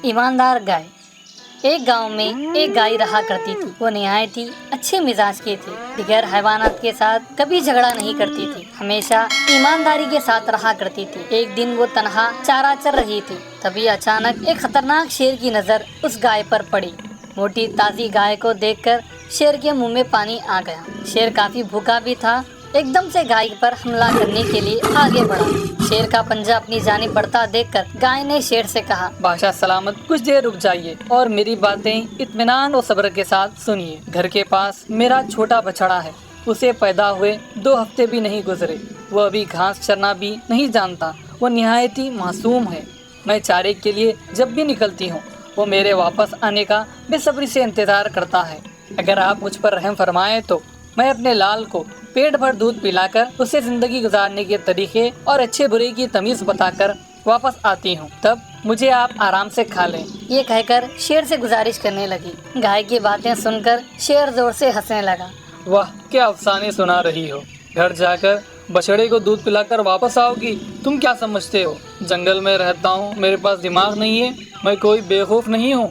ایماندار گائے۔ ایک گاؤں میں ایک گائے رہا کرتی تھی۔ وہ نہایت ہی اچھے مزاج کی تھی، دیگر حیوانات کے ساتھ کبھی جھگڑا نہیں کرتی تھی، ہمیشہ ایمانداری کے ساتھ رہا کرتی تھی۔ ایک دن وہ تنہا چارہ چر رہی تھی، تبھی اچانک ایک خطرناک شیر کی نظر اس گائے پر پڑی۔ موٹی تازی گائے کو دیکھ کر شیر کے منہ میں پانی آ گیا۔ شیر کافی بھوکا بھی تھا، ایک دم سے گائے پر حملہ کرنے کے لیے آگے بڑھا۔ شیر کا پنجہ اپنی جانب بڑھتا دیکھ کر گائے نے شیر سے کہا، بادشاہ سلامت، کچھ دیر رک جائیے اور میری باتیں اطمینان و صبر کے ساتھ سنیے۔ گھر کے پاس میرا چھوٹا بچڑا ہے، اسے پیدا ہوئے 2 ہفتے بھی نہیں گزرے، وہ ابھی گھاس چرنا بھی نہیں جانتا، وہ نہایت ہی معصوم ہے۔ میں چارے کے لیے جب بھی نکلتی ہوں وہ میرے واپس آنے کا بے صبری سے انتظار کرتا ہے۔ اگر آپ مجھ پر رحم فرمائیں تو میں اپنے لال کو پیٹ بھر دودھ پلا کر اسے زندگی گزارنے کے طریقے اور اچھے برے کی تمیز بتا کر واپس آتی ہوں، تب مجھے آپ آرام سے کھا لیں۔ یہ کہہ کر شیر سے گزارش کرنے لگی۔ گائے کی باتیں سن کر شیر زور سے ہنسنے لگا۔ واہ، کیا افسانے سنا رہی ہو! گھر جا کر بچڑے کو دودھ پلا کر واپس آؤ گی؟ تم کیا سمجھتے ہو جنگل میں رہتا ہوں، میرے پاس دماغ نہیں ہے؟ میں کوئی بیوقوف نہیں ہوں۔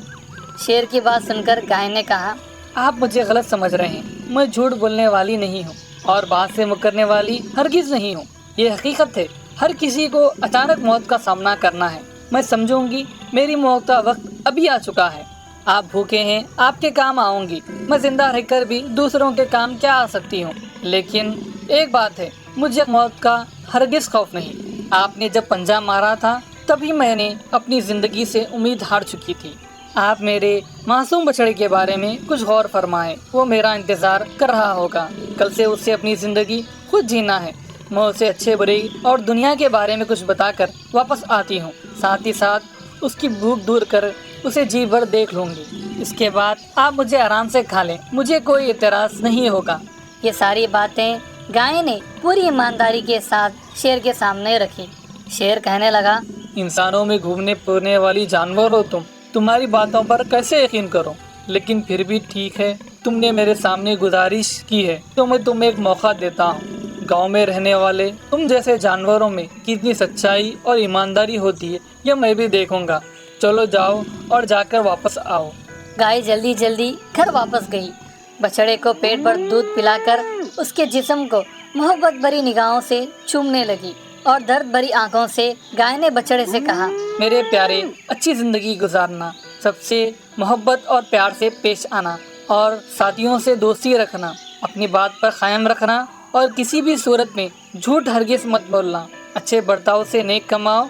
شیر کی بات سن کر گائے نے کہا، آپ مجھے غلط سمجھ رہے ہیں، میں جھوٹ بولنے والی نہیں ہوں اور بات سے مکرنے والی ہرگز نہیں ہوں۔ یہ حقیقت ہے، ہر کسی کو اچانک موت کا سامنا کرنا ہے۔ میں سمجھوں گی میری موت کا وقت ابھی آ چکا ہے۔ آپ بھوکے ہیں، آپ کے کام آؤں گی، میں زندہ رہ کر بھی دوسروں کے کام کیا آ سکتی ہوں۔ لیکن ایک بات ہے، مجھے موت کا ہرگز خوف نہیں۔ آپ نے جب پنجہ مارا تھا تبھی میں نے اپنی زندگی سے امید ہار چکی تھی۔ آپ میرے معصوم بچڑے کے بارے میں کچھ غور فرمائیں، وہ میرا انتظار کر رہا ہوگا۔ کل سے اسے اپنی زندگی خود جینا ہے۔ میں اسے اچھے برے اور دنیا کے بارے میں کچھ بتا کر واپس آتی ہوں، ساتھ ہی ساتھ اس کی بھوک دور کر اسے جی بھر دیکھ لوں گی۔ اس کے بعد آپ مجھے آرام سے کھا لیں، مجھے کوئی اعتراض نہیں ہوگا۔ یہ ساری باتیں گائے نے پوری ایمانداری کے ساتھ شیر کے سامنے رکھی۔ شیر کہنے لگا، انسانوں میں گھومنے پھرنے والی جانور ہو تم، تمہاری باتوں پر کیسے یقین کروں؟ لیکن پھر بھی ٹھیک ہے، تم نے میرے سامنے گزارش کی ہے تو میں تمہیں ایک موقع دیتا ہوں۔ گاؤں میں رہنے والے تم جیسے جانوروں میں کتنی سچائی اور ایمانداری ہوتی ہے یہ میں بھی دیکھوں گا۔ چلو جاؤ اور جا کر واپس آؤ۔ گائے جلدی جلدی گھر واپس گئی۔ بچڑے کو پیٹ بھر دودھ پلا کر اس کے جسم کو محبت بھری نگاہوں سے چومنے لگی اور درد بھری آنکھوں سے گائے نے بچڑے سے کہا، میرے پیارے، اچھی زندگی گزارنا، سب سے محبت اور پیار سے پیش آنا اور ساتھیوں سے دوستی رکھنا، اپنی بات پر قائم رکھنا اور کسی بھی صورت میں جھوٹ ہرگز مت بولنا، اچھے برتاؤ سے نیک کماؤ۔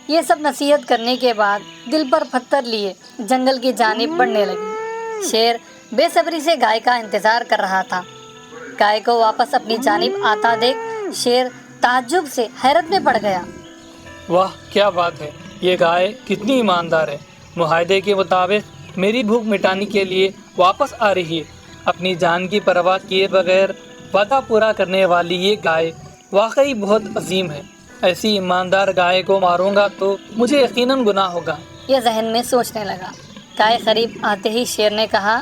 یہ سب نصیحت کرنے کے بعد دل پر پتھر لیے جنگل کی جانب بڑھنے لگی۔ شیر بے صبری سے گائے کا انتظار کر رہا تھا۔ گائے کو واپس اپنی جانب آتا دیکھ شیر تعجب سے حیرت میں پڑ گیا۔ واہ، کیا بات ہے! یہ گائے کتنی ایماندار ہے، معاہدے کے مطابق میری بھوک مٹانے کے لیے واپس آ رہی ہے۔ اپنی جان کی پرواہ کیے بغیر وعدہ پورا کرنے والی یہ گائے واقعی بہت عظیم ہے۔ ایسی ایماندار گائے کو ماروں گا تو مجھے یقیناً گناہ ہوگا۔ یہ ذہن میں سوچنے لگا۔ گائے قریب آتے ہی شیر نے کہا،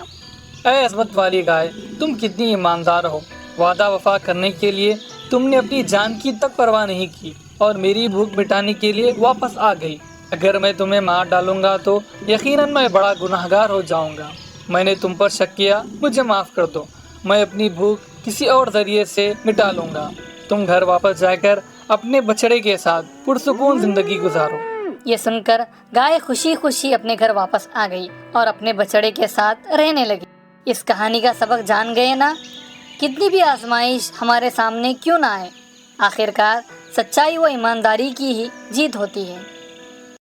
اے عظمت والی گائے، تم کتنی ایماندار ہو! وعدہ وفا کرنے کے لیے تم نے اپنی جان کی تک پرواہ نہیں کی اور میری بھوک مٹانے کے لیے واپس آ گئی۔ اگر میں تمہیں مار ڈالوں گا تو یقیناً میں بڑا گناہگار ہو جاؤں گا۔ میں نے تم پر شک کیا، مجھے معاف کر دو۔ میں اپنی بھوک کسی اور ذریعے سے مٹا لوں گا۔ تم گھر واپس جا کر اپنے بچڑے کے ساتھ پرسکون زندگی گزارو۔ یہ سن کر گائے خوشی خوشی اپنے گھر واپس آ گئی اور اپنے بچڑے کے ساتھ رہنے لگی۔ اس کہانی کا سبق جان گئے نا؟ کتنی بھی آزمائش ہمارے سامنے کیوں نہ آئے، آخرکار سچائی و ایمانداری کی ہی جیت ہوتی ہے۔